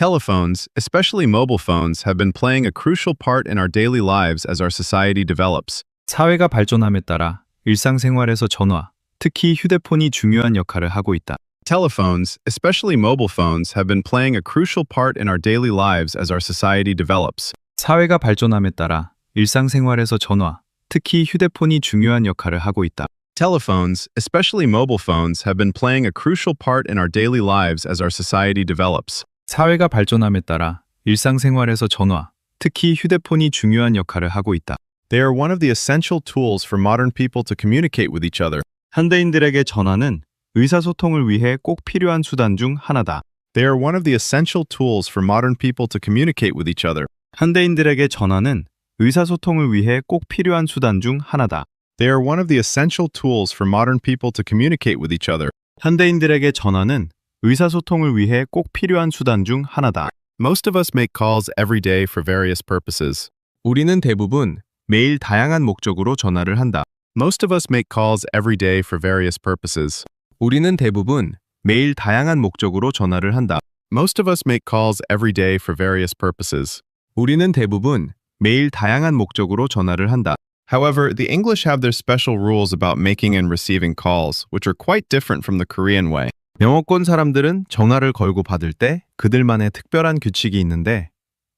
Telephones, especially mobile phones, have been playing a crucial part in our daily lives as our society develops. 사회가 발전함에 따라 일상생활에서 전화, 특히 휴대폰이 중요한 역할을 하고 있다. Telephones, especially mobile phones, have been playing a crucial part in our daily lives as our society develops. 사회가 발전함에 따라 일상생활에서 전화, 특히 휴대폰이 중요한 역할을 하고 있다. Telephones, especially mobile phones, have been playing a crucial part in our daily lives as our society develops. 사회가 발전함에 따라 일상생활에서 전화, 특히 휴대폰이 중요한 역할을 하고 있다. They are one of the essential tools for modern people to communicate with each other. 현대인들에게 전화는 의사소통을 위해 꼭 필요한 수단 중 하나다. They are one of the essential tools for modern people to communicate with each other. 현대인들에게 전화는 의사소통을 위해 꼭 필요한 수단 중 하나다. They are one of the essential tools for modern people to communicate with each other. 현대인들에게 전화는 의사소통을 위해 꼭 필요한 수단 중 하나다. Most of us make calls every day for various purposes. 우리는 대부분 매일 다양한 목적으로 전화를 한다. Most of us make calls every day for various purposes. 우리는 대부분 매일 다양한 목적으로 전화를 한다. Most of us make calls every day for various purposes. 우리는 대부분 매일 다양한 목적으로 전화를 한다. However, the English have their special rules about making and receiving calls, which are quite different from the Korean way. 영어권 사람들은 전화를 걸고 받을 때 그들만의 특별한 규칙이 있는데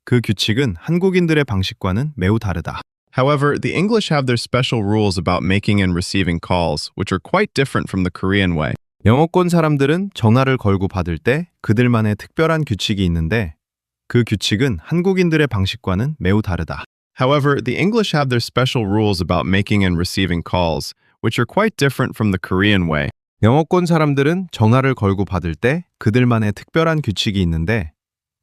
그 규칙은 한국인들의 방식과는 매우 다르다. However, the English have their special rules about making and receiving calls, which are quite different from the Korean way. 영어권 사람들은 전화를 걸고 받을 때 그들만의 특별한 규칙이 있는데 그 규칙은 한국인들의 방식과는 매우 다르다. However, the English have their special rules about making and receiving calls, which are quite different from the Korean way. 영어권 사람들은 전화를 걸고 받을 때 그들만의 특별한 규칙이 있는데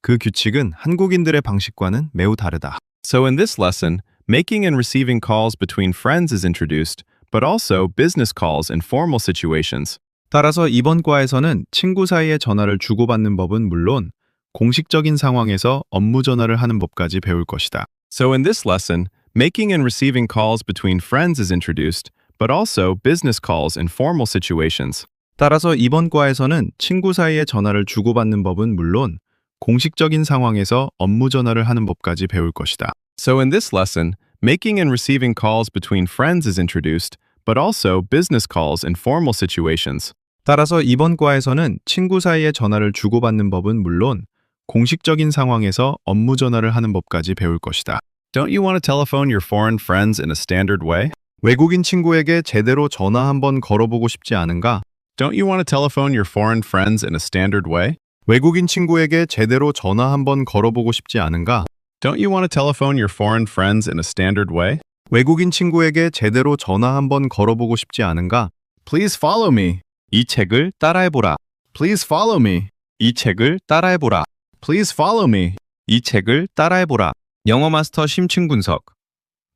그 규칙은 한국인들의 방식과는 매우 다르다. So in this lesson, making and receiving calls between friends is introduced, but also business calls in formal situations. 따라서 이번 과에서는 친구 사이에 전화를 주고받는 법은 물론 공식적인 상황에서 업무 전화를 하는 법까지 배울 것이다. So in this lesson, making and receiving calls between friends is introduced, but also business calls in formal situations. 따라서 이번 과에서는 친구 사이에 전화를 주고받는 법은 물론 공식적인 상황에서 업무 전화를 하는 법까지 배울 것이다. So in this lesson, making and receiving calls between friends is introduced, but also business calls in formal situations. 따라서 이번 과에서는 친구 사이에 전화를 주고받는 법은 물론 공식적인 상황에서 업무 전화를 하는 법까지 배울 것이다. Don't you want to telephone your foreign friends in a standard way? 외국인 친구에게 제대로 전화 한번 걸어보고 싶지 않은가? Don't you want to telephone your foreign friends in a standard way? 외국인 친구에게 제대로 전화 한번 걸어보고 싶지 않은가? Don't you want to telephone your foreign friends in a standard way? 외국인 친구에게 제대로 전화 한번 걸어보고 싶지 않은가? Please follow me. 이 책을 따라해보라. Please follow me. 이 책을 따라해보라. Please follow me. 이 책을 따라해보라. 영어 마스터 심층 분석.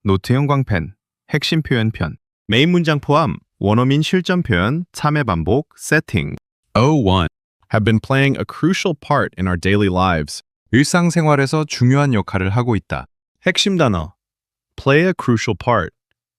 노트형 광펜. 핵심 표현 편. 메인 문장 포함. 원어민 실전 표현. 3회 반복. 세팅. 01. Have been playing a crucial part in our daily lives. 일상생활에서 중요한 역할을 하고 있다. 핵심 단어. play a crucial part.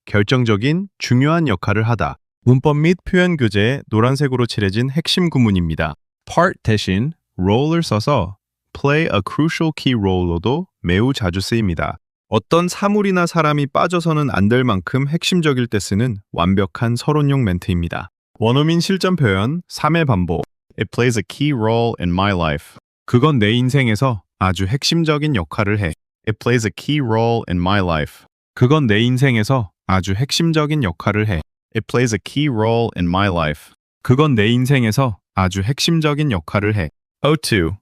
결정적인, 중요한 역할을 하다. 문법 및 표현 교재에 노란색으로 칠해진 핵심 구문입니다. part 대신 role을 써서 play a crucial key role로도 매우 자주 쓰입니다. 어떤 사물이나 사람이 빠져서는 안 될 만큼 핵심적일 때 쓰는 완벽한 서론용 멘트입니다. 원어민 실전 표현 3회 반복. It plays a key role in my life. 그건 내 인생에서 아주 핵심적인 역할을 해. It plays a key role in my life. 그건 내 인생에서 아주 핵심적인 역할을 해. It plays a key role in my life. 그건 내 인생에서 아주 핵심적인 역할을 해. 02.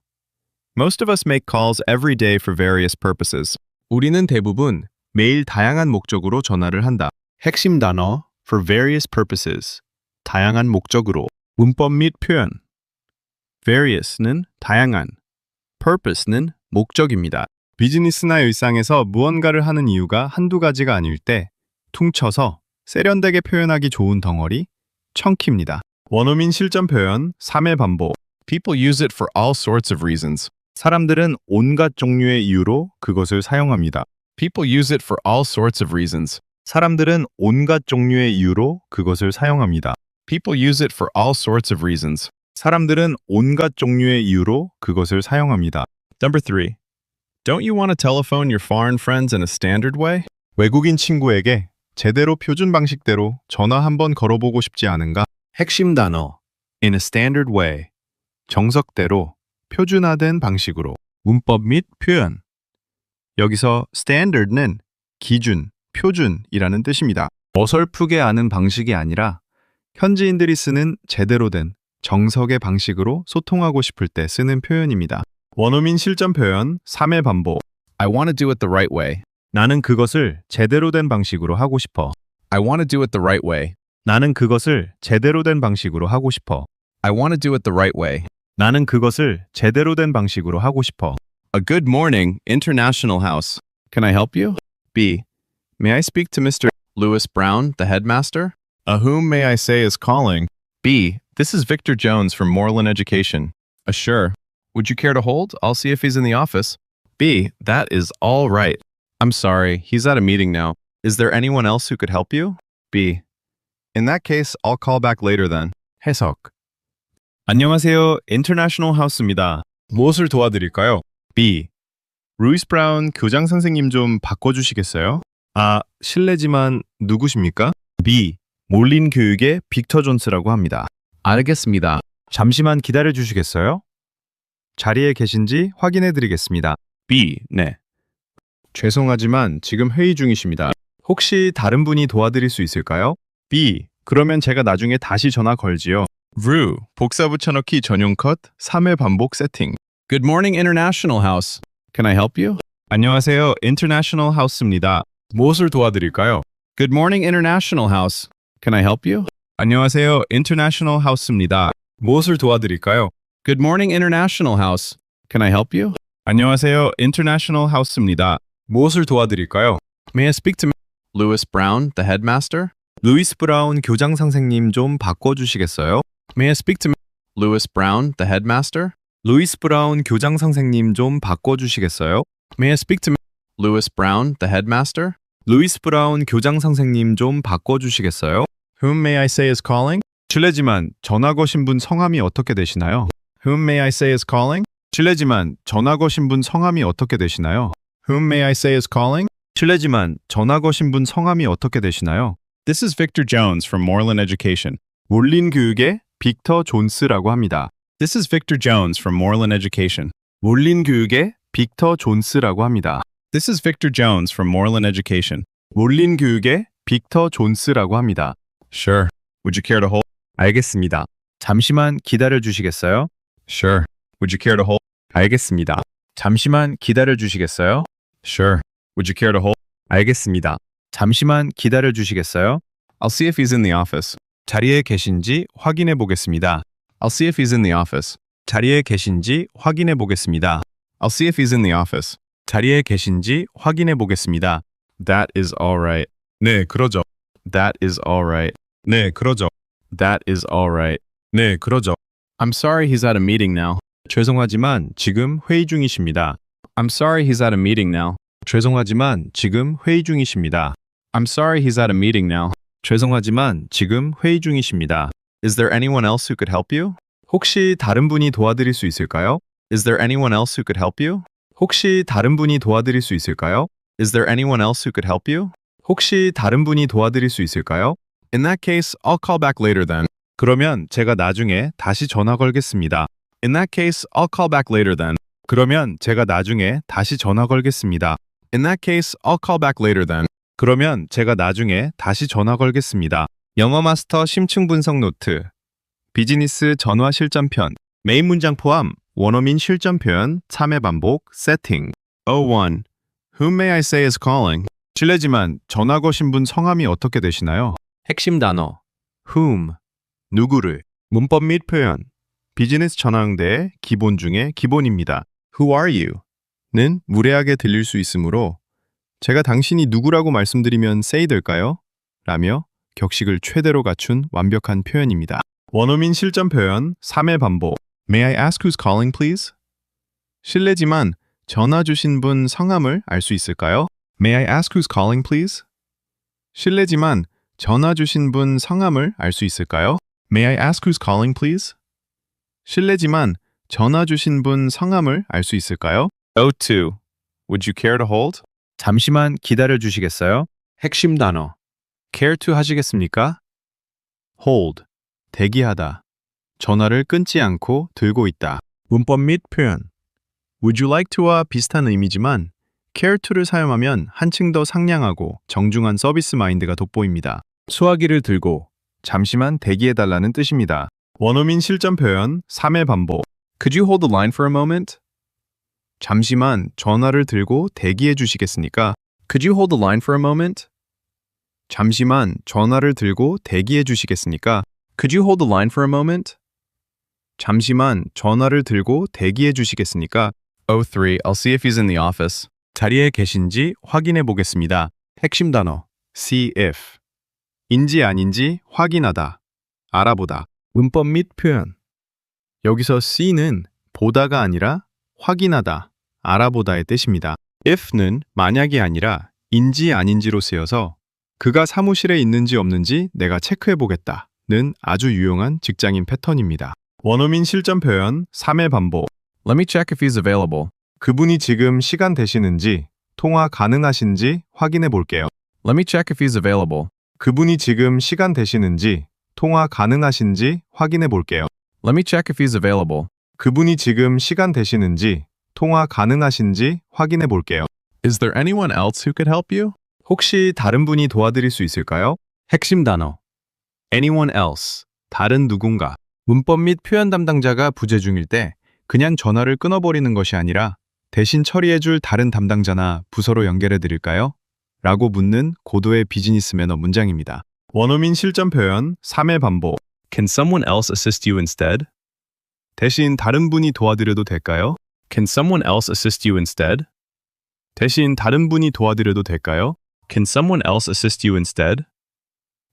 Most of us make calls every day for various purposes. 우리는 대부분 매일 다양한 목적으로 전화를 한다. 핵심 단어 for various purposes. 다양한 목적으로. 문법 및 표현. various는 다양한, purpose는 목적입니다. 비즈니스나 일상에서 무언가를 하는 이유가 한두 가지가 아닐 때 퉁쳐서 세련되게 표현하기 좋은 덩어리, chunky입니다. 원어민 실전 표현 3회 반복. People use it for all sorts of reasons. 사람들은 온갖 종류의 이유로 그것을 사용합니다. People use it for all sorts of reasons. 사람들은 온갖 종류의 이유로 그것을 사용합니다. People use it for all sorts of reasons. 사람들은 온갖 종류의 이유로 그것을 사용합니다. Number 3. Don't you want to telephone your foreign friends in a standard way? 외국인 친구에게 제대로 표준 방식대로 전화 한번 걸어보고 싶지 않은가? 핵심 단어 in a standard way 정석대로 표준화된 방식으로 문법 및 표현 여기서 standard는 기준, 표준이라는 뜻입니다. 어설프게 아는 방식이 아니라 현지인들이 쓰는 제대로 된 정석의 방식으로 소통하고 싶을 때 쓰는 표현입니다. 원어민 실전 표현 3회 반복. I want to do it the right way. 나는 그것을 제대로 된 방식으로 하고 싶어. I want to do it the right way. 나는 그것을 제대로 된 방식으로 하고 싶어. I want to do it the right way. 나는 그것을 제대로 된 방식으로 하고 싶어. A good morning, International House. Can I help you? B. May I speak to Mr. Lewis Brown, the headmaster? Whom may I say is calling? B. This is Victor Jones from Moreland Education. Sure. Would you care to hold? I'll see if he's in the office. B. That is all right. I'm sorry, he's at a meeting now. Is there anyone else who could help you? B. In that case, I'll call back later then. 해석. 안녕하세요. 인터내셔널 하우스입니다. 무엇을 도와드릴까요? B. 루이스 브라운 교장 선생님 좀 바꿔주시겠어요? 실례지만 누구십니까? B. 몰린 교육의 빅터 존스라고 합니다. 알겠습니다. 잠시만 기다려주시겠어요? 자리에 계신지 확인해드리겠습니다. B. 네. 죄송하지만 지금 회의 중이십니다. 혹시 다른 분이 도와드릴 수 있을까요? B. 그러면 제가 나중에 다시 전화 걸지요. 루. 복사 붙여넣기 전용 컷 3회 반복 세팅. Good morning, International House. Can I help you? 안녕하세요. 인터내셔널 하우스입니다. 무엇을 도와드릴까요? Good morning, International House. Can I help you? 안녕하세요. 인터내셔널 하우스입니다. 무엇을 도와드릴까요? Good morning, International House. Can I help you? 안녕하세요. 인터내셔널 하우스입니다. 무엇을 도와드릴까요? May I speak to Lewis Brown, the headmaster? 루이스 브라운 교장 선생님 좀 바꿔주시겠어요? May I speak to Lewis Brown, the headmaster? 루이스 브라운 교장 선생님 좀 바꿔주시겠어요? May I speak to Lewis Brown, the headmaster? 루이스 브라운 교장 선생님 좀 바꿔주시겠어요? Whom may I say is calling? 실례지만 전화 거신 분 성함이 어떻게 되시나요? Whom may I say is calling? 실례지만 전화 거신 분 성함이 어떻게 되시나요? Whom may I say is calling? 실례지만 전화 거신 분 성함이 어떻게 되시나요? This is Victor Jones from Moreland Education. 몰린 교육의 빅터 존스라고 합니다. This is Victor Jones from Moreland Education. 몰린 교육의 빅터 존스라고 합니다. This is Victor Jones from Moreland Education. 몰린 교육의 빅터 존스라고 합니다. Sure. Would you care to hold? 알겠습니다. 잠시만 기다려 주시겠어요? Sure. Would you care to hold? 알겠습니다. 잠시만 기다려 주시겠어요? Sure. Would you care to hold? 알겠습니다. 잠시만 기다려 주시겠어요? I'll see if he's in the office. 자리에 계신지 확인해 보겠습니다. I'll see if he's in the office. 자리에 계신지 확인해 보겠습니다. I'll see if he's in the office. 자리에 계신지 확인해 보겠습니다. That is all right. 네, 그러죠. That is all right. 네, 그러죠. That is all right. 네, 그러죠. I'm sorry he's at a meeting now. 죄송하지만 지금 회의 중이십니다. I'm sorry he's at a meeting now. 죄송하지만 지금 회의 중이십니다. I'm sorry he's at a meeting now. 죄송하지만 지금 회의 중이십니다. Is there anyone else who could help you? 혹시 다른 분이 도와드릴 수 있을까요? Is there anyone else who could help you? 혹시 다른 분이 도와드릴 수 있을까요? Is there anyone else who could help you? 혹시 다른 분이 도와드릴 수 있을까요? In that case, I'll call back later then. 그러면 제가 나중에 다시 전화 걸겠습니다. In that case, I'll call back later then. 그러면 제가 나중에 다시 전화 걸겠습니다. In that case, I'll call back later then. 그러면 제가 나중에 다시 전화 걸겠습니다. 영어 마스터 심층 분석 노트. 비즈니스 전화 실전편. 메인 문장 포함 원어민 실전 표현 3회 반복 세팅. 01. Whom may I say is calling? 실례지만 전화 거신 분 성함이 어떻게 되시나요? 핵심 단어. whom. 누구를. 문법 및 표현. 비즈니스 전화 응대의 기본 중에 기본입니다. Who are you? 는 무례하게 들릴 수 있으므로 제가 당신이 누구라고 말씀드리면 say 될까요? 라며 격식을 최대로 갖춘 완벽한 표현입니다. 원어민 실전 표현 3회 반복. May I ask who's calling, please? 실례지만 전화 주신 분 성함을 알 수 있을까요? May I ask who's calling, please? 실례지만 전화 주신 분 성함을 알 수 있을까요? May I ask who's calling, please? 실례지만 전화 주신 분 성함을 알 수 있을까요? O2. Would you care to hold? 잠시만 기다려 주시겠어요? 핵심 단어. care to 하시겠습니까? hold. 대기하다. 전화를 끊지 않고 들고 있다. 문법 및 표현. Would you like to와 비슷한 의미지만 care to를 사용하면 한층 더 상냥하고 정중한 서비스 마인드가 돋보입니다. 수화기를 들고 잠시만 대기해달라는 뜻입니다. 원어민 실전 표현 3회 반복. Could you hold the line for a moment? 잠시만 전화를 들고 대기해 주시겠습니까? Could you hold the line for a moment? 잠시만 전화를 들고 대기해 주시겠습니까? Could you hold the line for a moment? 잠시만 전화를 들고 대기해 주시겠습니까? O3. I'll see if he's in the office. 자리에 계신지 확인해 보겠습니다. 핵심 단어 see if. 인지 아닌지 확인하다, 알아보다. 문법 및 표현. 여기서 see는 보다가 아니라 확인하다, 알아보다의 뜻입니다. if는 만약이 아니라 인지 아닌지로 쓰여서 그가 사무실에 있는지 없는지 내가 체크해 보겠다는 아주 유용한 직장인 패턴입니다. 원어민 실전 표현 3회 반복. Let me check if he's available. 그분이 지금 시간 되시는지 통화 가능하신지 확인해 볼게요. Let me check if he's available. 그분이 지금 시간 되시는지 통화 가능하신지 확인해 볼게요. Let me check if he's available. 그분이 지금 시간 되시는지 통화 가능하신지 확인해 볼게요. Is there anyone else who could help you? 혹시 다른 분이 도와드릴 수 있을까요? 핵심 단어 anyone else, 다른 누군가. 문법 및 표현 담당자가 부재 중일 때 그냥 전화를 끊어버리는 것이 아니라 대신 처리해줄 다른 담당자나 부서로 연결해 드릴까요? 라고 묻는 고도의 비즈니스 매너 문장입니다. 원어민 실전 표현 3회 반복. Can someone else assist you instead? 대신 다른 분이 도와드려도 될까요? Can someone else assist you instead? 대신 다른 분이 도와드려도 될까요? Can someone else assist you instead?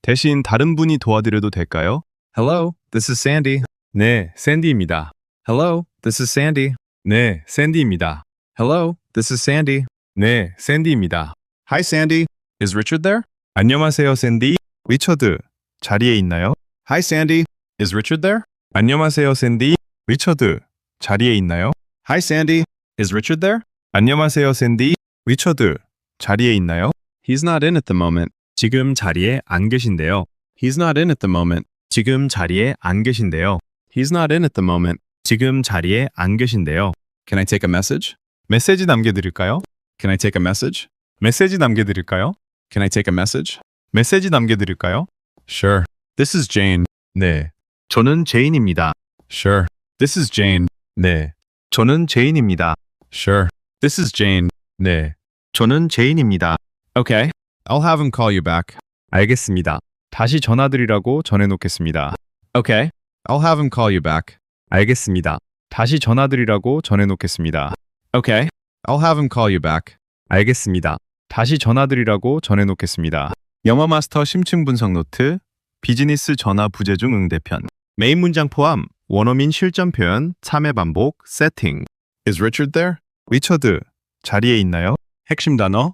대신 다른 분이 도와드려도 될까요? Hello, this is Sandy. 네, 샌디입니다. Hello, this is Sandy. 네, 샌디입니다. Hello, this is Sandy. 네, 샌디입니다. Hi, Sandy. Is Richard there? 안녕하세요, 샌디. 리처드, 자리에 있나요? Hi, Sandy. Is Richard there? 안녕하세요, 샌디. 리처드, 자리에 있나요? Hi, Sandy. Is Richard there? 안녕하세요, 샌디. 리처드, 자리에 있나요? He's not in at the moment. 지금 자리에 안 계신데요. He's not in at the moment. 지금 자리에 안 계신데요. He's not in at the moment. 지금 자리에 안 계신데요. Can I take a message? 메시지 남겨드릴까요? Can I take a message? 메시지 남겨드릴까요? Can I take a message? 메시지 남겨드릴까요? Sure. This is Jane. 네. 저는 제인입니다. Sure. This is Jane. 네. 저는 제인입니다. Sure. This is Jane. 네. 저는 제인입니다. Okay. I'll have him call you back. 알겠습니다. 다시 전화드리라고 전해놓겠습니다. Okay. I'll have him call you back. 알겠습니다. 다시 전화드리라고 전해놓겠습니다. Okay. I'll have him call you back. 알겠습니다. 다시 전화드리라고 전해놓겠습니다. 영어 마스터 심층 분석 노트, 비즈니스 전화 부재 중 응대편. 메인 문장 포함, 원어민 실전 표현, 3회 반복, 세팅. Is Richard there? 리처드, 자리에 있나요? 핵심 단어,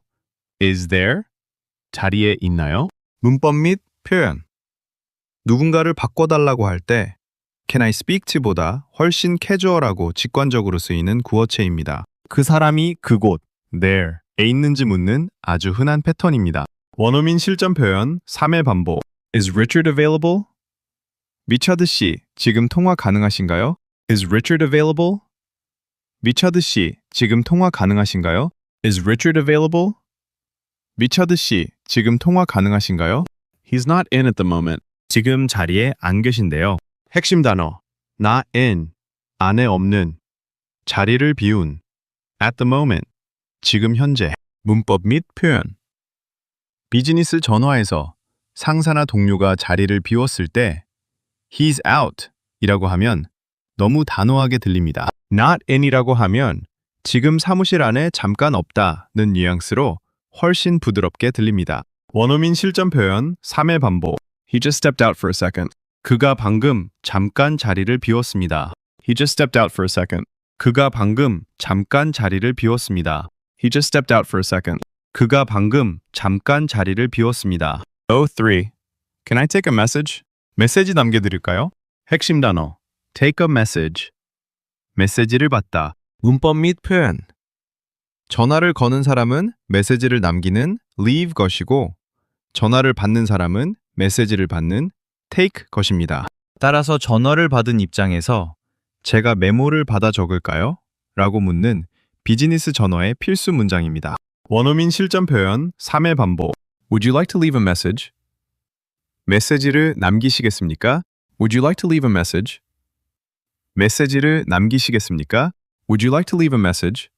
is there, 자리에 있나요? 문법 및 표현. 누군가를 바꿔달라고 할 때 Can I speak to보다 훨씬 캐주얼하고 직관적으로 쓰이는 구어체입니다. 그 사람이 그곳, there에 있는지 묻는 아주 흔한 패턴입니다. 원어민 실전 표현 3회 반복. Is Richard available? 리처드 씨, 지금 통화 가능하신가요? Is Richard available? 리처드 씨, 지금 통화 가능하신가요? Is Richard available? 리처드 씨, 지금 통화 가능하신가요? He's not in at the moment. 지금 자리에 안 계신데요. 핵심 단어, not in, 안에 없는, 자리를 비운, at the moment, 지금 현재. 문법 및 표현. 비즈니스 전화에서 상사나 동료가 자리를 비웠을 때 He's out 이라고 하면 너무 단호하게 들립니다. Not in이라고 하면 지금 사무실 안에 잠깐 없다는 뉘앙스로 훨씬 부드럽게 들립니다. 원어민 실전 표현 3회 반복. He just stepped out for a second. 그가 방금 잠깐 자리를 비웠습니다. He just stepped out for a second. 그가 방금 잠깐 자리를 비웠습니다. He just stepped out for a second. 그가 방금 잠깐 자리를 비웠습니다. O3. Can I take a message? 메시지 남겨드릴까요? 핵심 단어, take a message. 메시지를 받다. 문법 및 표현. 전화를 거는 사람은 메시지를 남기는 leave 것이고 전화를 받는 사람은 메시지를 받는 take 것입니다. 따라서 전화를 받은 입장에서 제가 메모를 받아 적을까요? 라고 묻는 비즈니스 전화의 필수 문장입니다. 원어민 실전 표현 3회 반복. Would you like to leave a message? 메시지를 남기시겠습니까? Would you like to leave a message? 메시지를 남기시겠습니까? Would you like to leave a message?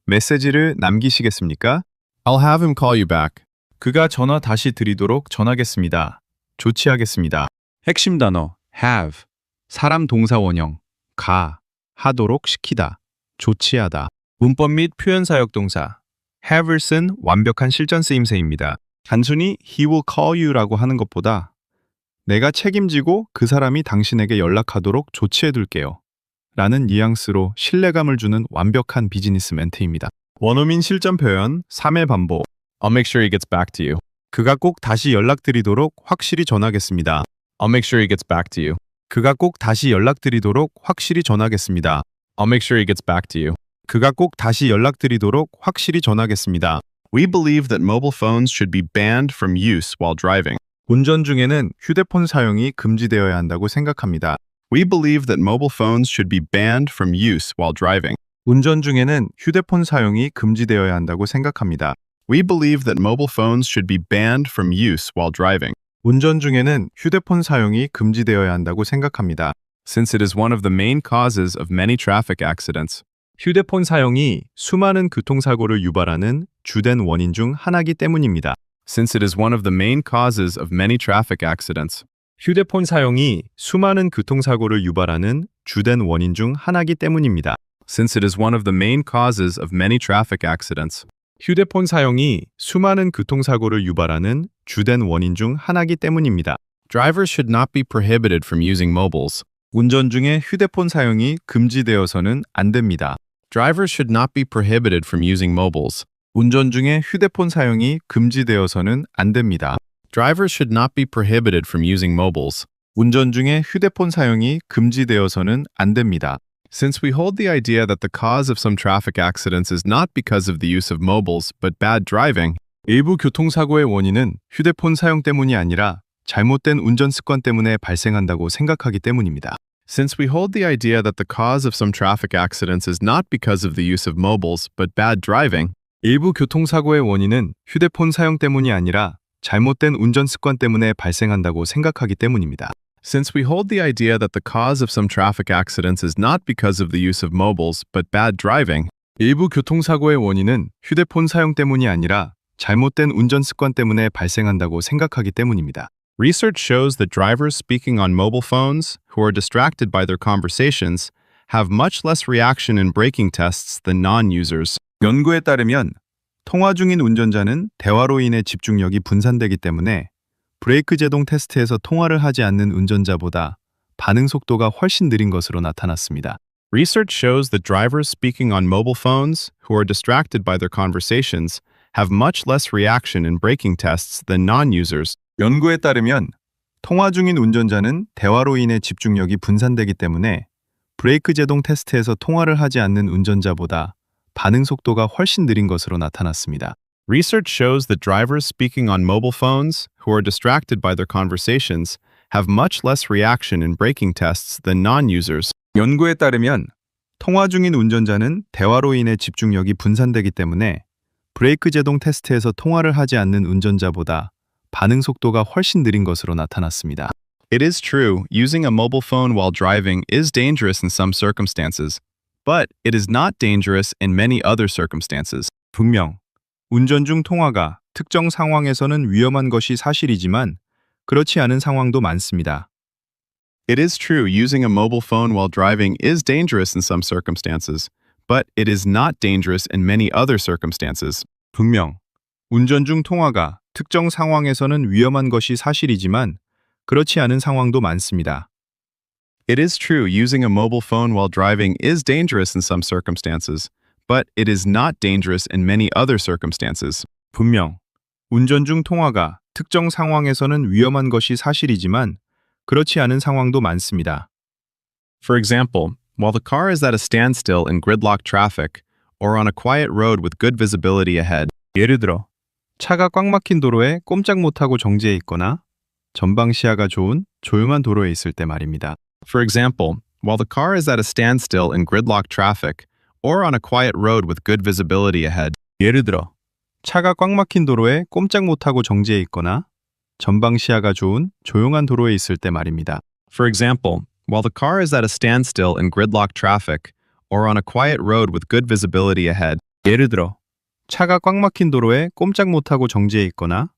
메시지를 남기시겠습니까? I'll have him call you back. 그가 전화 다시 드리도록 전하겠습니다. 조치하겠습니다. 핵심 단어 have, 사람 동사 원형, 가, 하도록 시키다, 조치하다. 문법 및 표현 사역 동사 have을 쓴 완벽한 실전 쓰임새입니다. 단순히 he will call you라고 하는 것보다 내가 책임지고 그 사람이 당신에게 연락하도록 조치해둘게요. 라는 뉘앙스로 신뢰감을 주는 완벽한 비즈니스 멘트입니다. 원어민 실전 표현 3회 반복. I'll make sure he gets back to you. 그가 꼭 다시 연락드리도록 확실히 전하겠습니다. I'll make sure he gets back to you. 그가 꼭 다시 연락드리도록 확실히 전하겠습니다. I'll make sure he gets back to you. 그가 꼭 다시 연락드리도록 확실히 전하겠습니다. We believe that mobile phones should be banned from use while driving. 운전 중에는 휴대폰 사용이 금지되어야 한다고 생각합니다. We believe that mobile phones should be banned from use while driving. 운전 중에는 휴대폰 사용이 금지되어야 한다고 생각합니다. We believe that mobile phones should be banned from use while driving. 운전 중에는 휴대폰 사용이 금지되어야 한다고 생각합니다. Since it is one of the main causes of many traffic accidents. 휴대폰 사용이 수많은 교통사고를 유발하는 주된 원인 중 하나이기 때문입니다. Since it is one of the main causes of many traffic accidents. 휴대폰 사용이 수많은 교통사고를 유발하는 주된 원인 중 하나이기 때문입니다. Since it is one of the main causes of many traffic accidents. 휴대폰 사용이 수많은 교통사고를 유발하는 주된 원인 중 하나이기 때문입니다. Drivers should not be prohibited from using mobiles. 운전 중에 휴대폰 사용이 금지되어서는 안 됩니다. Drivers should not be prohibited from using mobiles. 운전 중에 휴대폰 사용이 금지되어서는 안 됩니다. Drivers should not be prohibited from using mobiles. 운전 중에 휴대폰 사용이 금지되어서는 안 됩니다. Since we hold the idea that the cause of some traffic accidents is not because of the use of mobiles, but bad driving, 일부 교통사고의 원인은 휴대폰 사용 때문이 아니라 잘못된 운전 습관 때문에 발생한다고 생각하기 때문입니다. Since we hold the idea that the cause of some traffic accidents is not because of the use of mobiles, but bad driving, 일부 교통사고의 원인은 휴대폰 사용 때문이 아니라 잘못된 운전 습관 때문에 발생한다고 생각하기 때문입니다. Since we hold the idea that the cause of some traffic accidents is not because of the use of mobiles, but bad driving, 일부 교통사고의 원인은 휴대폰 사용 때문이 아니라 잘못된 운전 습관 때문에 발생한다고 생각하기 때문입니다. research shows that drivers speaking on mobile phones, who are distracted by their conversations, have much less reaction in braking tests than non-users. 연구에 따르면 통화 중인 운전자는 대화로 인해 집중력이 분산되기 때문에 브레이크 제동 테스트에서 통화를 하지 않는 운전자보다 반응 속도가 훨씬 느린 것으로 나타났습니다. Research shows that drivers speaking on mobile phones, who are distracted by their conversations, have much less reaction in braking tests than non-users. 연구에 따르면 통화 중인 운전자는 대화로 인해 집중력이 분산되기 때문에 브레이크 제동 테스트에서 통화를 하지 않는 운전자보다 반응 속도가 훨씬 느린 것으로 나타났습니다. Research shows that drivers speaking on mobile phones, who are distracted by their conversations, have much less reaction in braking tests than non-users. 연구에 따르면 통화 중인 운전자는 대화로 인해 집중력이 분산되기 때문에 브레이크 제동 테스트에서 통화를 하지 않는 운전자보다 반응 속도가 훨씬 느린 것으로 나타났습니다. It is true, using a mobile phone while driving is dangerous in some circumstances, but it is not dangerous in many other circumstances. 분명, 운전 중 통화가 특정 상황에서는 위험한 것이 사실이지만 그렇지 않은 상황도 많습니다. It is true, using a mobile phone while driving is dangerous in some circumstances, but it is not dangerous in many other circumstances. 분명, 운전 중 통화가 특정 상황에서는 위험한 것이 사실이지만 그렇지 않은 상황도 많습니다. It is true, using a mobile phone while driving is dangerous in some circumstances, but it is not dangerous in many other circumstances. 분명, 운전 중 통화가 특정 상황에서는 위험한 것이 사실이지만 그렇지 않은 상황도 많습니다. For example, while the car is at a standstill in gridlock traffic or on a quiet road with good visibility ahead. 예를 들어 차가 꽉 막힌 도로에 꼼짝 못하고 정지해 있거나 전방 시야가 좋은 조용한 도로에 있을 때 말입니다. For example, while the car is at a standstill in gridlock traffic or on a quiet road with good visibility ahead. 예를 들어 차가 꽉 막힌 도로에 꼼짝 못하고 정지해 있거나 전방 시야가 좋은 조용한 도로에 있을 때 말입니다. For example, while the car is at a standstill in gridlock traffic or on a quiet road with good visibility ahead. 예를 들어 차가 꽉 막힌 도로에 꼼짝 못하고 정지해 있거나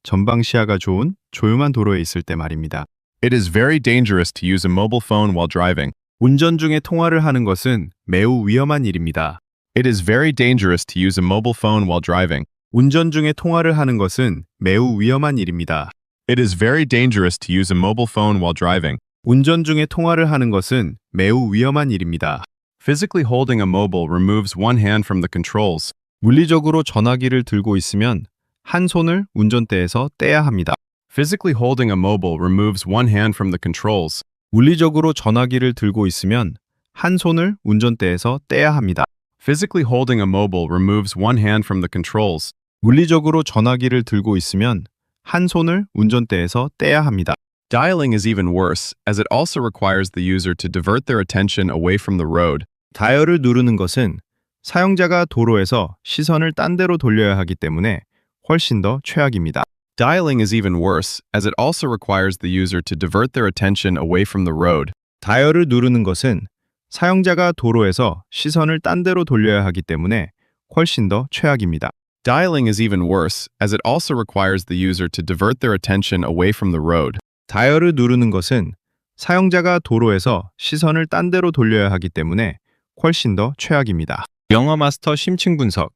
전방 시야가 좋은 조용한 도로에 있을 때 말입니다. It is very dangerous to use a mobile phone while driving. 운전 중에 통화를 하는 것은 매우 위험한 일입니다. It is very dangerous to use a mobile phone while driving. 운전 중에 통화를 하는 것은 매우 위험한 일입니다. It is very dangerous to use a mobile phone while driving. 운전 중에 통화를 하는 것은 매우 위험한 일입니다. Physically holding a mobile removes one hand from the controls. 물리적으로 전화기를 들고 있으면 한 손을 운전대에서 떼야 합니다. Physically holding a mobile removes one hand from the controls. 물리적으로 전화기를 들고 있으면 한 손을 운전대에서 떼야 합니다. Physically holding a mobile removes one hand from the controls. 물리적으로 전화기를 들고 있으면 한 손을 운전대에서 떼야 합니다. Dialing is even worse, as it also requires the user to divert their attention away from the road. 다이얼을 누르는 것은 사용자가 도로에서 시선을 딴 데로 돌려야 하기 때문에 훨씬 더 최악입니다. Dialing is even worse, as it also requires the user to divert their attention away from the road. 다이얼을 누르는 것은 사용자가 도로에서 시선을 딴 데로 돌려야 하기 때문에 훨씬 더 최악입니다. Dialing is even worse, as it also requires the user to divert their attention away from the road. 다이얼을 누르는 것은 사용자가 도로에서 시선을 딴 데로 돌려야 하기 때문에 훨씬 더 최악입니다. 영어 마스터 심층 분석,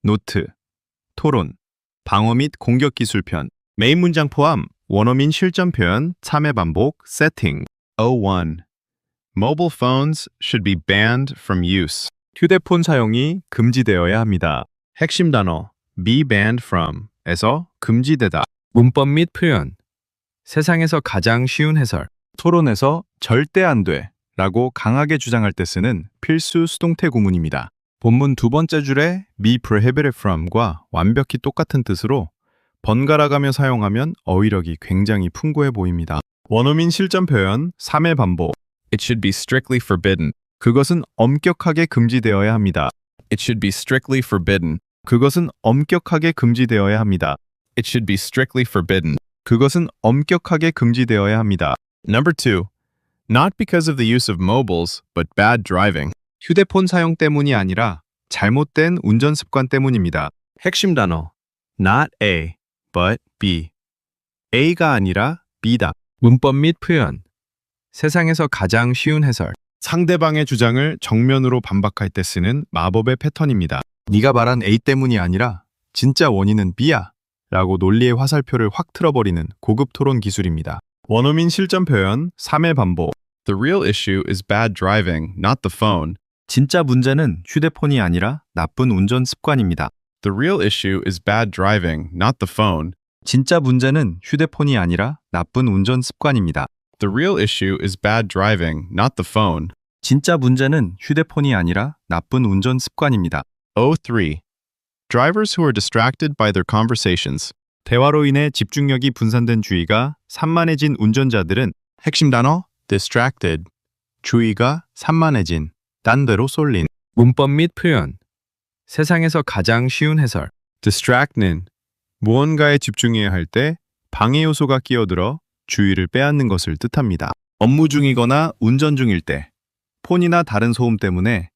노트, 토론, 방어 및 공격 기술편, 메인 문장 포함, 원어민 실전 표현, 3회 반복, 세팅. 01. Mobile phones should be banned from use. 휴대폰 사용이 금지되어야 합니다. 핵심 단어, be banned from 에서 금지되다. 문법 및 표현, 세상에서 가장 쉬운 해설. 토론에서 절대 안 돼 라고 강하게 주장할 때 쓰는 필수 수동태 구문입니다. 본문 두 번째 줄에 be prohibited from과 완벽히 똑같은 뜻으로 번갈아가며 사용하면 어휘력이 굉장히 풍부해 보입니다. 원어민 실전 표현 3회 반복. It should be strictly forbidden. 그것은 엄격하게 금지되어야 합니다. It should be strictly forbidden. 그것은 엄격하게 금지되어야 합니다. It should be strictly forbidden. 그것은 엄격하게 금지되어야 합니다. Number 2. Not because of the use of mobiles, but bad driving. 휴대폰 사용 때문이 아니라 잘못된 운전 습관 때문입니다. 핵심 단어 not A, but B. A가 아니라 B다. 문법 및 표현 세상에서 가장 쉬운 해설 상대방의 주장을 정면으로 반박할 때 쓰는 마법의 패턴입니다. 네가 말한 A 때문이 아니라 진짜 원인은 B야 라고 논리의 화살표를 확 틀어버리는 고급 토론 기술입니다. 원어민 실전 표현 3회 반복. The real issue is bad driving, not the phone. 진짜 문제는 휴대폰이 아니라 나쁜 운전 습관입니다. The real issue is bad driving, not the phone. 진짜 문제는 휴대폰이 아니라 나쁜 운전 습관입니다. The real issue is bad driving, not the phone. 진짜 문제는 휴대폰이 아니라 나쁜 운전 습관입니다. 03. Drivers who are distracted by their conversations. 대화로 인해 집중력이 분산된 주의가 산만해진 운전자들은 핵심 단어 distracted, 주의가 산만해진, 딴 데로 쏠린. 문법 및 표현 세상에서 가장 쉬운 해설 distract는 무언가에 집중해야 할 때 방해 요소가 끼어들어 주의를 빼앗는 것을 뜻합니다. 업무 중이거나 운전 중일 때 폰이나 다른 소음 때문에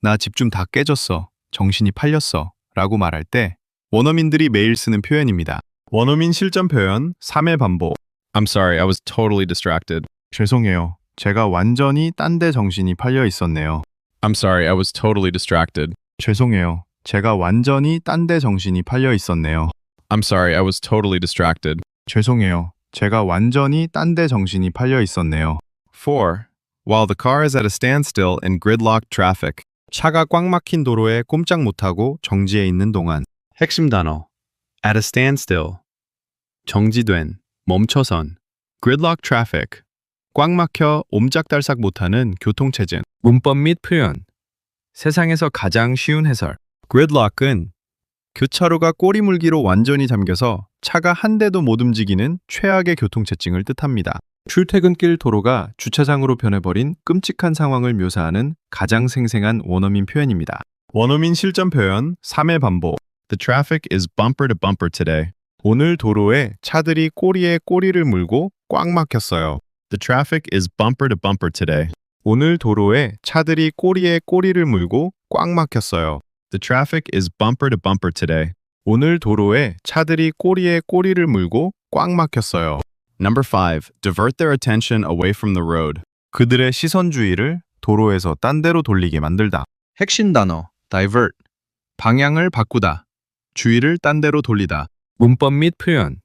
나 집중 다 깨졌어, 정신이 팔렸어 라고 말할 때 원어민들이 매일 쓰는 표현입니다. 원어민 실전 표현 3회 반복. I'm sorry, I was totally distracted. 죄송해요. 제가 완전히 딴 데 정신이 팔려 있었네요. I'm sorry, I was totally distracted. 죄송해요. 제가 완전히 딴 데 정신이 팔려 있었네요. I'm sorry, I was totally distracted. 죄송해요. 제가 완전히 딴 데 정신이 팔려 있었네요. 4. While the car is at a standstill in gridlock traffic. 차가 꽉 막힌 도로에 꼼짝 못하고 정지해 있는 동안. 핵심 단어 at a standstill 정지된, 멈춰선. gridlock traffic 꽉 막혀 옴짝달싹 못하는 교통체증. 문법 및 표현. 세상에서 가장 쉬운 해설. Gridlock은 교차로가 꼬리물기로 완전히 잠겨서 차가 한 대도 못 움직이는 최악의 교통체증을 뜻합니다. 출퇴근길 도로가 주차장으로 변해버린 끔찍한 상황을 묘사하는 가장 생생한 원어민 표현입니다. 원어민 실전 표현 3회 반복. The traffic is bumper to bumper today. 오늘 도로에 차들이 꼬리에 꼬리를 물고 꽉 막혔어요. The traffic is bumper to bumper today. 오늘 도로에 차들이 꼬리에 꼬리를 물고 꽉 막혔어요. The traffic is bumper to bumper today. 오늘 도로에 차들이 꼬리에 꼬리를 물고 꽉 막혔어요. Number 5. Divert their attention away from the road. 그들의 시선 주의를 도로에서 딴 데로 돌리게 만들다. 핵심 단어 divert. 방향을 바꾸다. 주의를 딴 데로 돌리다. 문법 및 표현.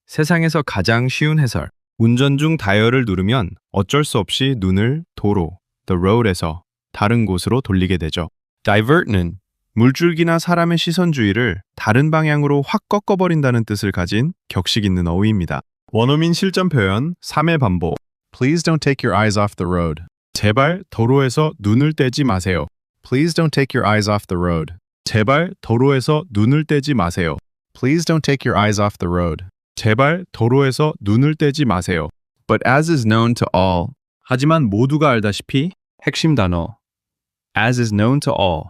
세상에서 가장 쉬운 해설. 운전 중 다이얼을 누르면 어쩔 수 없이 눈을 도로, the road에서 다른 곳으로 돌리게 되죠. divert는 물줄기나 사람의 시선 주의를 다른 방향으로 확 꺾어버린다는 뜻을 가진 격식 있는 어휘입니다. 원어민 실전 표현 3회 반복. Please don't take your eyes off the road. 제발 도로에서 눈을 떼지 마세요. Please don't take your eyes off the road. 제발 도로에서 눈을 떼지 마세요. Please don't take your eyes off the road. 제발 도로에서 눈을 떼지 마세요. But as is known to all. 하지만 모두가 알다시피 핵심 단어 as is known to all.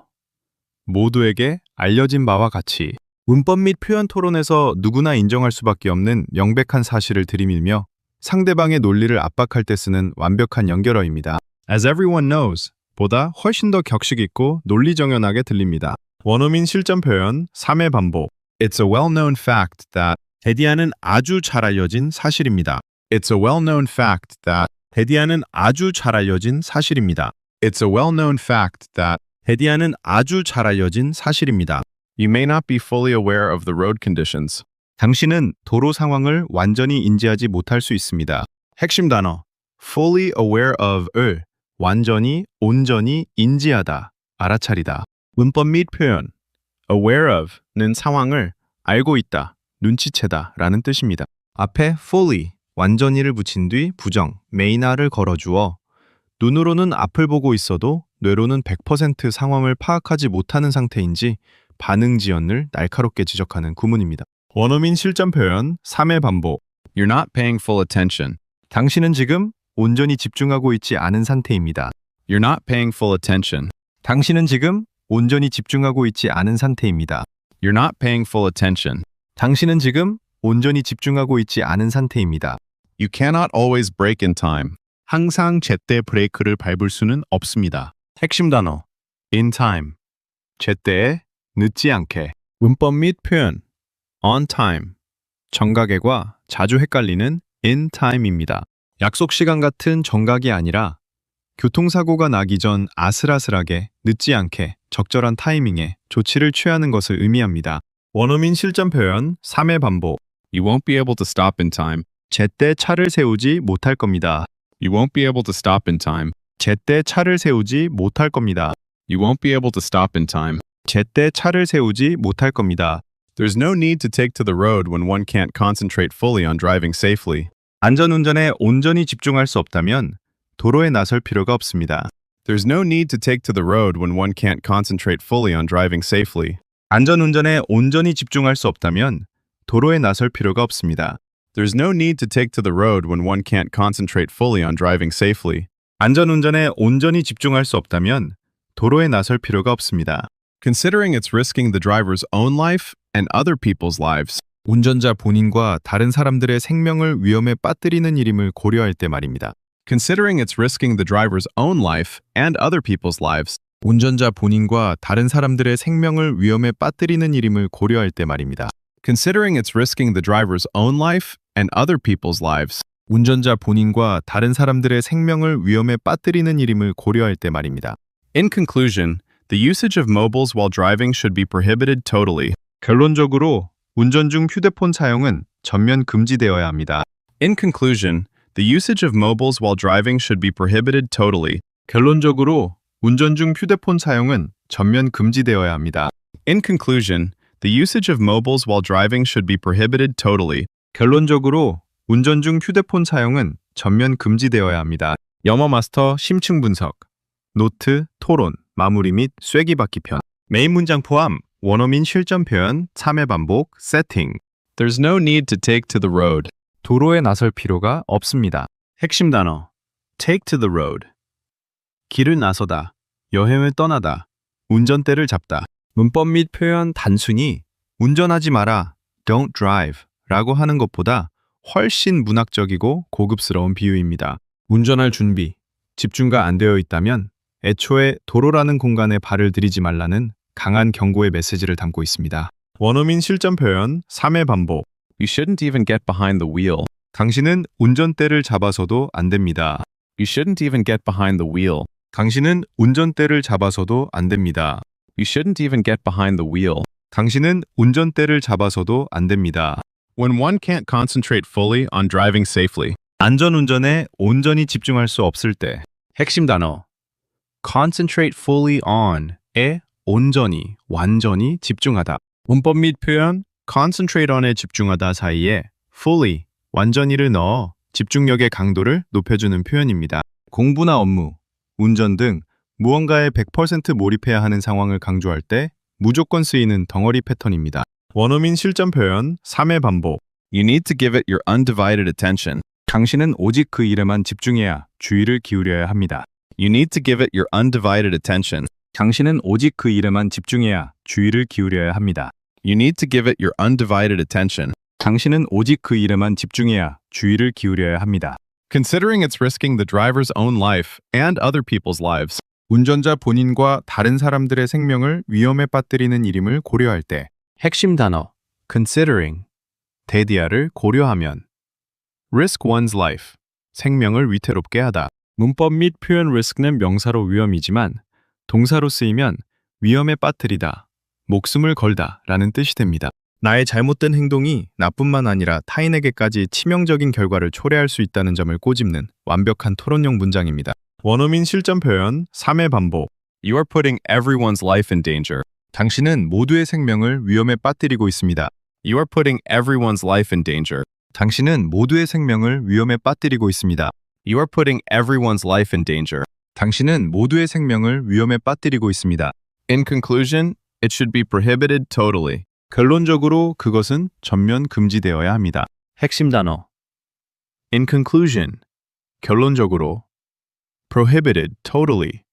모두에게 알려진 바와 같이 문법 및 표현 토론에서 누구나 인정할 수밖에 없는 명백한 사실을 들이밀며 상대방의 논리를 압박할 때 쓰는 완벽한 연결어입니다. As everyone knows 보다 훨씬 더 격식 있고 논리정연하게 들립니다. 원어민 실전 표현 3회 반복. It's a well-known fact that. 데디아는 아주 잘 알려진 사실입니다. It's a well-known fact that. 데디아는 아주 잘 알려진 사실입니다. It's a well-known fact that. 데디아는 아주 잘 알려진 사실입니다. You may not be fully aware of the road conditions. 당신은 도로 상황을 완전히 인지하지 못할 수 있습니다. 핵심 단어 fully aware of을 완전히, 온전히 인지하다, 알아차리다. 문법 및 표현 aware of는 상황을 알고 있다, 눈치채다 라는 뜻입니다. 앞에 fully, 완전히를 붙인 뒤 부정, maynot을 걸어주어 눈으로는 앞을 보고 있어도 뇌로는 100% 상황을 파악하지 못하는 상태인지 반응 지연을 날카롭게 지적하는 구문입니다. 원어민 실전 표현 3회 반복. You're not paying full attention. 당신은 지금 온전히 집중하고 있지 않은 상태입니다. You're not paying full attention. 당신은 지금 온전히 집중하고 있지 않은 상태입니다. You're not paying full attention. 당신은 지금 온전히 집중하고 있지 않은 상태입니다. You cannot always brake in time. 항상 제때 브레이크를 밟을 수는 없습니다. 핵심 단어 in time. 제때에 늦지 않게. 문법 및 표현 on time. 정각에과 자주 헷갈리는 in time입니다. 약속 시간 같은 정각이 아니라 교통사고가 나기 전 아슬아슬하게 늦지 않게 적절한 타이밍에 조치를 취하는 것을 의미합니다. 원어민 실전 표현 3회 반복. You won't be able to stop in time. 제때 차를 세우지 못할 겁니다. You won't be able to stop in time. 제때 차를 세우지 못할 겁니다. You won't be able to stop in time. 제때 차를 세우지 못할 겁니다. There's no need to take to the road when one can't concentrate fully on driving safely. 안전운전에 온전히 집중할 수 없다면 도로에 나설 필요가 없습니다. There's no need to take to the road when one can't concentrate fully on driving safely. 안전운전에 온전히 집중할 수 없다면 도로에 나설 필요가 없습니다. There's no need to take to the road when one can't concentrate fully on driving safely. 안전운전에 온전히 집중할 수 없다면 도로에 나설 필요가 없습니다. Considering it's risking the driver's own life and other people's lives. 운전자 본인과 다른 사람들의 생명을 위험에 빠뜨리는 일임을 고려할 때 말입니다. Considering it's risking the driver's own life and other people's lives. 운전자 본인과 다른 사람들의 생명을 위험에 빠뜨리는 일임을 고려할 때 말입니다. Considering it's risking the driver's own life and other people's lives. 운전자 본인과 다른 사람들의 생명을 위험에 빠뜨리는 일임을 고려할 때 말입니다. In conclusion, the usage of mobiles while driving should be prohibited totally. 결론적으로 운전 중 휴대폰 사용은 전면 금지되어야 합니다. In conclusion, the usage of mobiles while driving should be prohibited totally. 결론적으로 운전 중 휴대폰 사용은 전면 금지되어야 합니다. In conclusion, the usage of mobiles while driving should be prohibited totally. 결론적으로 운전 중 휴대폰 사용은 전면 금지되어야 합니다. 영어 마스터 심층 분석. 노트, 토론, 마무리 및 쐐기받기 편. 메인 문장 포함, 원어민 실전 표현, 3회 반복, 세팅. There's no need to take to the road. 도로에 나설 필요가 없습니다. 핵심 단어. take to the road. 길을 나서다, 여행을 떠나다, 운전대를 잡다. 문법 및 표현 단순히 운전하지 마라, don't drive 라고 하는 것보다 훨씬 문학적이고 고급스러운 비유입니다. 운전할 준비, 집중가 안 되어 있다면 애초에 도로라는 공간에 발을 들이지 말라는 강한 경고의 메시지를 담고 있습니다. 원어민 실전 표현 3회 반복. You shouldn't even get behind the wheel. 당신은 운전대를 잡아서도 안 됩니다. You shouldn't even get behind the wheel. 당신은 운전대를 잡아서도 안 됩니다. You shouldn't even get behind the wheel. 당신은 운전대를 잡아서도 안 됩니다. When one can't concentrate fully on driving safely. 안전운전에 온전히 집중할 수 없을 때. 핵심 단어. concentrate fully on에 온전히, 완전히 집중하다. 문법 및 표현 concentrate on에 집중하다 사이에 fully, 완전히를 넣어 집중력의 강도를 높여주는 표현입니다. 공부나 업무, 운전 등 무언가에 100% 몰입해야 하는 상황을 강조할 때 무조건 쓰이는 덩어리 패턴입니다. 원어민 실전 표현 3회 반복. You need to give it your undivided attention. 당신은 오직 그 일에만 집중해야 주의를 기울여야 합니다. You need to give it your undivided attention. 당신은 오직 그 일에만 집중해야 주의를 기울여야 합니다. You need to give it your undivided attention. 당신은 오직 그 일에만 집중해야 주의를 기울여야 합니다. Considering it's risking the driver's own life and other people's lives. 운전자 본인과 다른 사람들의 생명을 위험에 빠뜨리는 일임을 고려할 때. 핵심 단어 considering, 대디아를 고려하면. risk one's life, 생명을 위태롭게 하다. 문법 및 표현 risk는 명사로 위험이지만 동사로 쓰이면 위험에 빠뜨리다, 목숨을 걸다 라는 뜻이 됩니다. 나의 잘못된 행동이 나뿐만 아니라 타인에게까지 치명적인 결과를 초래할 수 있다는 점을 꼬집는 완벽한 토론용 문장입니다. 원어민 실전 표현 3회 반복. You are putting everyone's life in danger. 당신은 모두의 생명을 위험에 빠뜨리고 있습니다. You are putting everyone's life in danger. 당신은 모두의 생명을 위험에 빠뜨리고 있습니다. You are putting everyone's life in danger. 당신은 모두의 생명을 위험에 빠뜨리고 있습니다. In conclusion, it should be prohibited totally. 결론적으로 그것은 전면 금지되어야 합니다. 핵심 단어. In conclusion, 결론적으로. prohibited totally,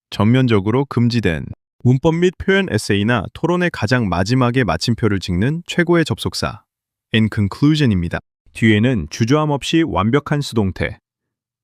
전면적으로 금지된. 문법 및 표현 에세이나 토론의 가장 마지막에 마침표를 찍는 최고의 접속사. in conclusion입니다. 뒤에는 주저함 없이 완벽한 수동태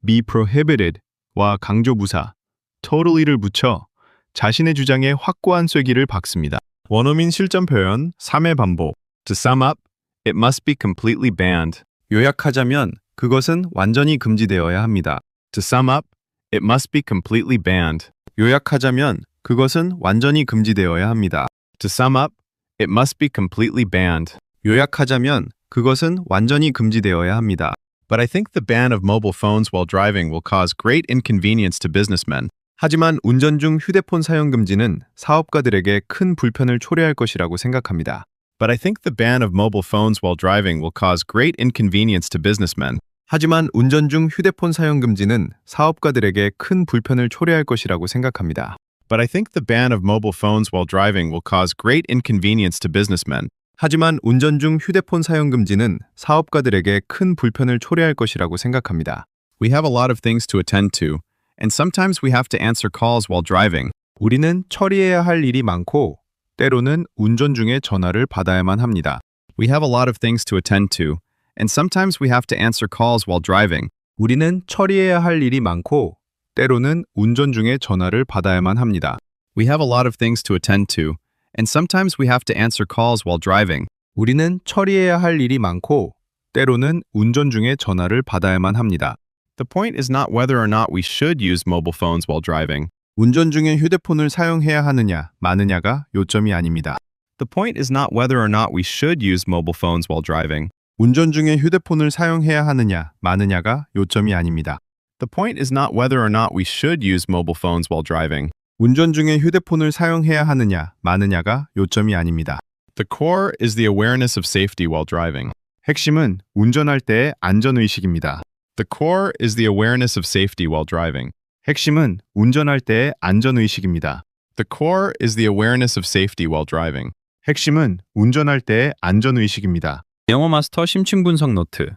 be prohibited와 강조부사 totally를 붙여 자신의 주장에 확고한 쐐기를 박습니다. 원어민 실전 표현 3회 반복. To sum up, it must be completely banned. 요약하자면 그것은 완전히 금지되어야 합니다. To sum up, it must be completely banned. 요약하자면 그것은 완전히 금지되어야 합니다. To sum up, it must be completely banned. 요약하자면 그것은 완전히 금지되어야 합니다. But I think the ban of mobile phones while driving will cause great inconvenience to businessmen. 하지만 운전 중 휴대폰 사용 금지는 사업가들에게 큰 불편을 초래할 것이라고 생각합니다. But I think the ban of mobile phones while driving will cause great inconvenience to businessmen. 하지만 운전 중 휴대폰 사용 금지는 사업가들에게 큰 불편을 초래할 것이라고 생각합니다. But I think the ban of mobile phones while driving will cause great inconvenience to businessmen. 하지만 운전 중 휴대폰 사용 금지는 사업가들에게 큰 불편을 초래할 것이라고 생각합니다. We have a lot of things to attend to, and sometimes we have to answer calls while driving. 우리는 처리해야 할 일이 많고 때로는 운전 중에 전화를 받아야만 합니다. We have a lot of things to attend to, and sometimes we have to answer calls while driving. 우리는 처리해야 할 일이 많고 때로는 운전 중에 전화를 받아야만 합니다. We have a lot of things to attend to, and sometimes we have to answer calls while driving. 우리는 처리해야 할 일이 많고 때로는 운전 중에 전화를 받아야만 합니다. The point is not whether or not we should use mobile phones while driving. 운전 중에 휴대폰을 사용해야 하느냐, 마느냐가 요점이 아닙니다. The point is not whether or not we should use mobile phones while driving. 운전 중에 휴대폰을 사용해야 하느냐, 마느냐가 요점이 아닙니다. The point is not whether or not we should use mobile phones while driving. 운전 중에 휴대폰을 사용해야 하느냐, 마느냐가 요점이 아닙니다. The core is the awareness of safety while driving. 핵심은 운전할 때의 안전의식입니다. The core is the awareness of safety while driving. 핵심은 운전할 때의 안전의식입니다. The core is the awareness of safety while driving. 핵심은 운전할 때의 안전의식입니다. 영어 마스터 심층 분석 노트.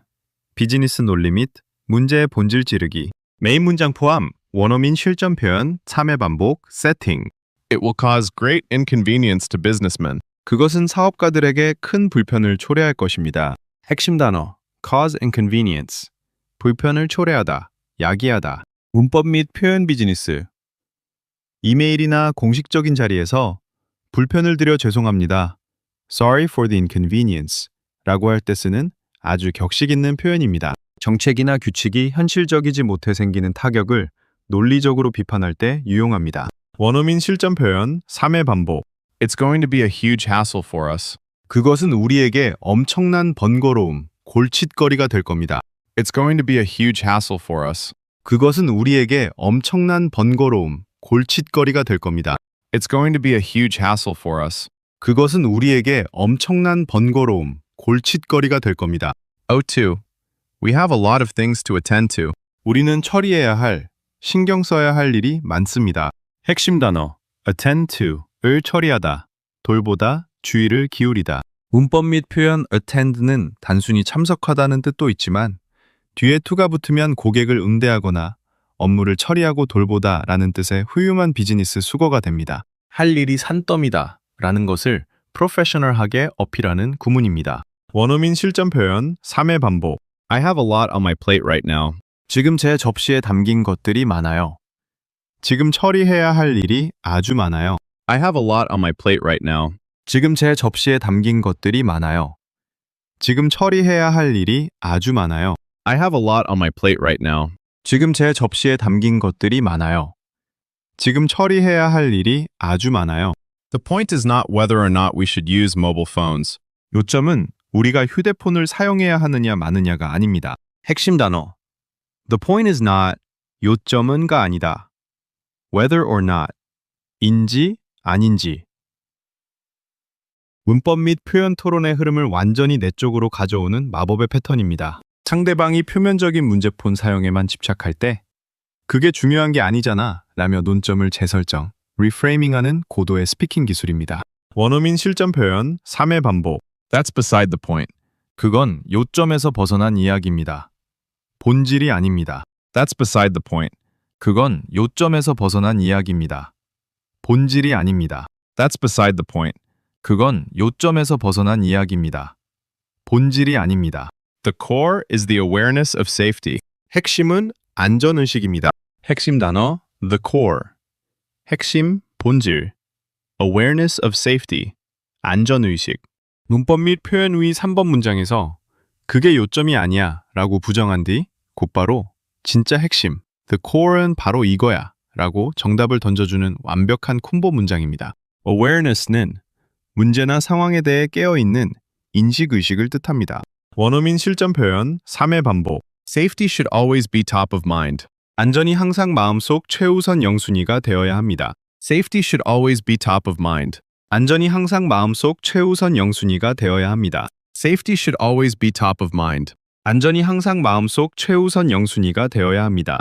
비즈니스 논리 및 문제의 본질 찌르기. 메인 문장 포함 원어민 실전 표현 3회 반복 세팅. It will cause great inconvenience to businessmen. 그것은 사업가들에게 큰 불편을 초래할 것입니다. 핵심 단어 cause inconvenience. 불편을 초래하다, 야기하다. 문법 및 표현 비즈니스. 이메일이나 공식적인 자리에서 불편을 드려 죄송합니다. Sorry for the inconvenience 라고 할 때 쓰는 아주 격식 있는 표현입니다. 정책이나 규칙이 현실적이지 못해 생기는 타격을 논리적으로 비판할 때 유용합니다. 원어민 실전 표현 3회 반복. It's going to be a huge hassle for us. 그것은 우리에게 엄청난 번거로움, 골칫거리가 될 겁니다. It's going to be a huge hassle for us. 그것은 우리에게 엄청난 번거로움, 골칫거리가 될 겁니다. It's going to be a huge hassle for us. 그것은 우리에게 엄청난 번거로움, 골칫거리가 될 겁니다. O2. We have a lot of things to attend to. 우리는 처리해야 할, 신경 써야 할 일이 많습니다. 핵심 단어 attend to를 처리하다, 돌보다, 주의를 기울이다. 문법 및 표현 attend는 단순히 참석하다는 뜻도 있지만 뒤에 to가 붙으면 고객을 응대하거나 업무를 처리하고 돌보다 라는 뜻의 후유한 비즈니스 수거가 됩니다. 할 일이 산더미다 라는 것을 프로페셔널하게 어필하는 구문입니다. 원어민 실전 표현 3회 반복. I have a lot on my plate right now. 지금 제 접시에 담긴 것들이 많아요. 지금 처리해야 할 일이 아주 많아요. I have a lot on my plate right now. 지금 제 접시에 담긴 것들이 많아요. 지금 처리해야 할 일이 아주 많아요. I have a lot on my plate right now. 지금 제 접시에 담긴 것들이 많아요. 지금 처리해야 할 일이 아주 많아요. The point is not whether or not we should use mobile phones. 요점은 우리가 휴대폰을 사용해야 하느냐 마느냐가 아닙니다. 핵심 단어 The point is not 요점은가 아니다. Whether or not 인지 아닌지. 문법 및 표현 토론의 흐름을 완전히 내 쪽으로 가져오는 마법의 패턴입니다. 상대방이 표면적인 문제폰 사용에만 집착할 때 그게 중요한 게 아니잖아 라며 논점을 재설정, 리프레이밍하는 고도의 스피킹 기술입니다. 원어민 실전 표현 3회 반복. That's beside the point. 그건 요점에서 벗어난 이야기입니다. 본질이 아닙니다. That's beside the point. 그건 요점에서 벗어난 이야기입니다. 본질이 아닙니다. That's beside the point. 그건 요점에서 벗어난 이야기입니다. 본질이 아닙니다. The core is the awareness of safety. 핵심은 안전의식입니다. 핵심 단어 the core. 핵심, 본질. awareness of safety. 안전의식. 문법 및 표현 위 3번 문장에서 그게 요점이 아니야 라고 부정한 뒤 곧바로 진짜 핵심, the core은 바로 이거야 라고 정답을 던져주는 완벽한 콤보 문장입니다. awareness는 문제나 상황에 대해 깨어있는 인식의식을 뜻합니다. 원어민 실전 표현 3회 반복. Safety should always be top of mind. 안전이 항상 마음속 최우선 영순위가 되어야 합니다. Safety should always be top of mind. 안전이 항상 마음속 최우선 영순위가 되어야 합니다. Safety should always be top of mind. 안전이 항상 마음속 최우선 영순위가 되어야 합니다.